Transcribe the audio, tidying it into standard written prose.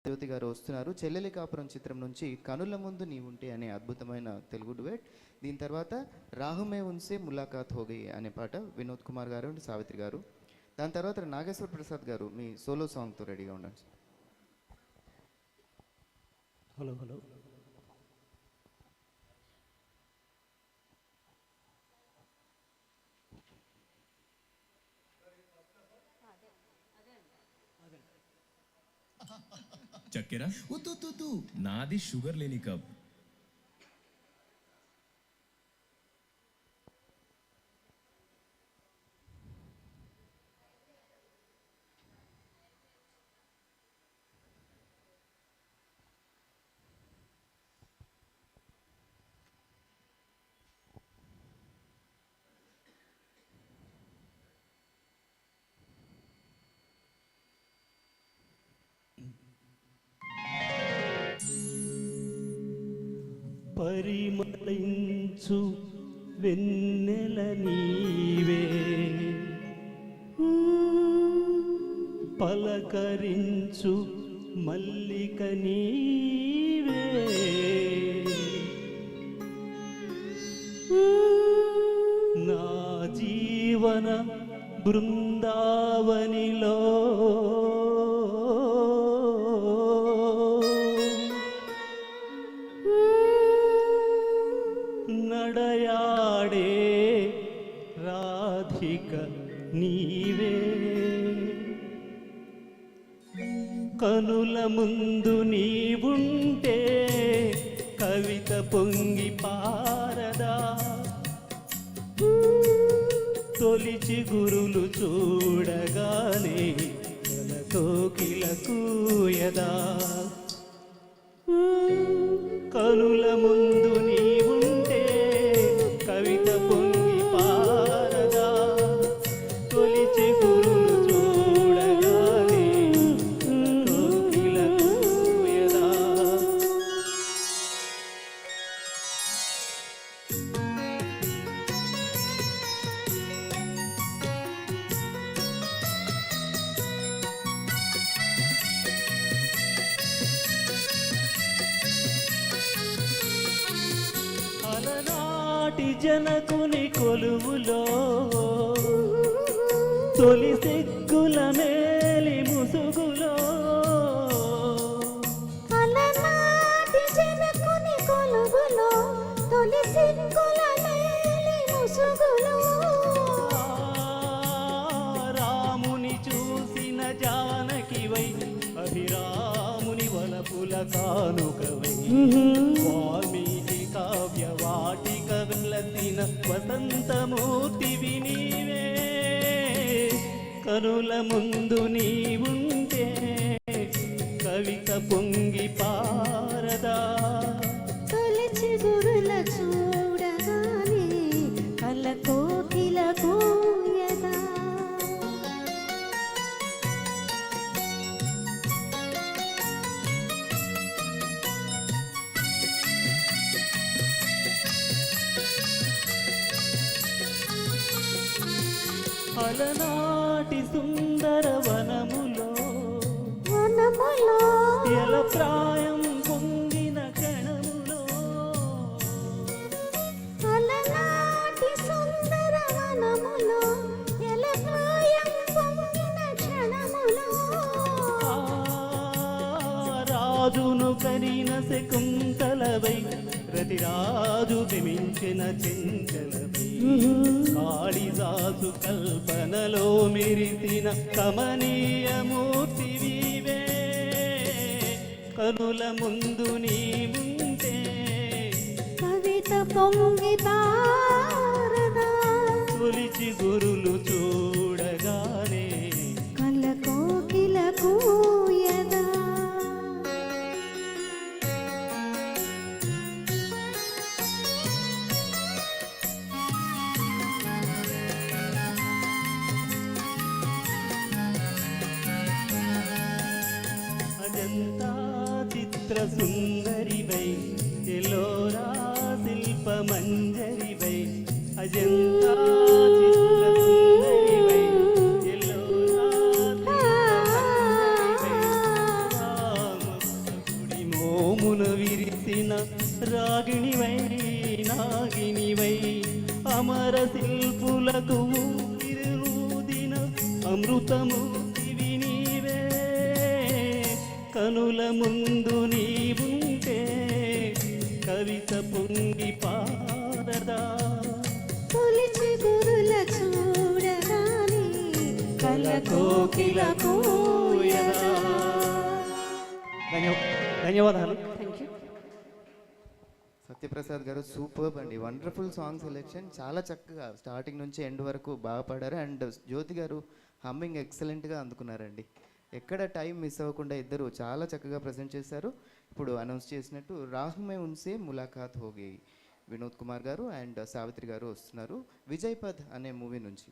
జ్యోతి గారు వస్తున్నారు. చెల్లెలి కాపురం చిత్రం నుంచి కనుల ముందు నీ ఉంటే అనే అద్భుతమైన తెలుగు డువెట్. దీని తర్వాత రాహుమే ఉన్సే ములాఖాత్ హో గయి అనే పాట వినోద్ కుమార్ గారు అండ్ సావిత్రి గారు. దాని తర్వాత నాగేశ్వర ప్రసాద్ గారు మీ సోలో సాంగ్తో రెడీగా ఉండండి. హలో హలో చక్కెర నాది షుగర్ లేని కప్. పరిమళించు వెన్నెల నీవే, పలకరించు మల్లిక నీవే, నా జీవన బృందావనిలో నడయాడే రాధిక నీవే, కనుల ముందు నీవుంటే కవిత పొంగి పారదా, తొలి చిగురులు చూడగానే కోకిలకూయదా, కనుల ముందు నీవుంటే కవిత పొంగి పారదా, తొలి చిగురులు చూడగానే కోకిలకూయదా. అలనాటి జనకుని కొలువులో తొలి సిగ్గుల మేలి ముసుగులో, అలనాటి జనకుని కొలువులో తొలి సిగ్గుల మేలి ముసుగులో, రాముని చూసిన జానకివై అభిరాముని వలపుల కానుకవై, వాల్మీకి కావ్య వాటిక వెలసిన వసంతమూర్తివి నీవే, కనుల ముందు నీవుంటే కవిత పొంగి పారదా, తొలి చిగురుల చూడగానే కల కోకిల కూయదా. అలనాటి సుందర వనములో వనములో ఎల ప్రాయం పొంగిన క్షణములో, అలనాటి సుందర వనములో ఎలప్రాయం పొంగిన క్షణములో, ఆ రాజును కరిన శకుంతలవై రతిరాజు మిమించిన చెంచలవై, కాళిదాసు కల్పనలో మెరిసిన కమనీయమూర్తివీవే, కనుల ముందు నీవుంటే కవిత పొంగి పారదా, తొలి చిగురులు చూడగానే కల కోకిల కూయదా. అజంతా చిత్ర సుందరివై, ఎలోరా శిల్ప మంజరివై, అజంతా చిత్ర సుందరివై, ఎలోరా శిల్ప మంజరివై, రామ మోమున విరిసిన రాగిణివై నాగినివై అమర శిల్పులకు ఊపిరులూదిన అమృతమూర్తివి నీవే కనుల ముందు నీవుంటే కవిత పొంగి పారదా తొలిచి గురుల చూడగానే కల కోకిల కూయదా. ధన్యవాదాలు. Thank you. సత్యప్రసాద్ గారు సూపర్బ్ అండి, వండర్ఫుల్ సాంగ్ సెలెక్షన్, చాలా చక్కగా స్టార్టింగ్ నుంచి ఎండ్ వరకు బాగా పాడారు. అండ్ జ్యోతి గారు హమ్మింగ్ ఎక్సలెంట్గా అందుకున్నారండి, ఎక్కడ టైం మిస్ అవ్వకుండా ఇద్దరు చాలా చక్కగా ప్రజెంట్ చేశారు. ఇప్పుడు అనౌన్స్ చేసినట్టు రాహుమే ఉన్సే ములాఖాత్ హోగయి వినోద్ కుమార్ గారు అండ్ సావిత్రి గారు వస్తున్నారు విజయ్ పద్ అనే మూవీ నుంచి.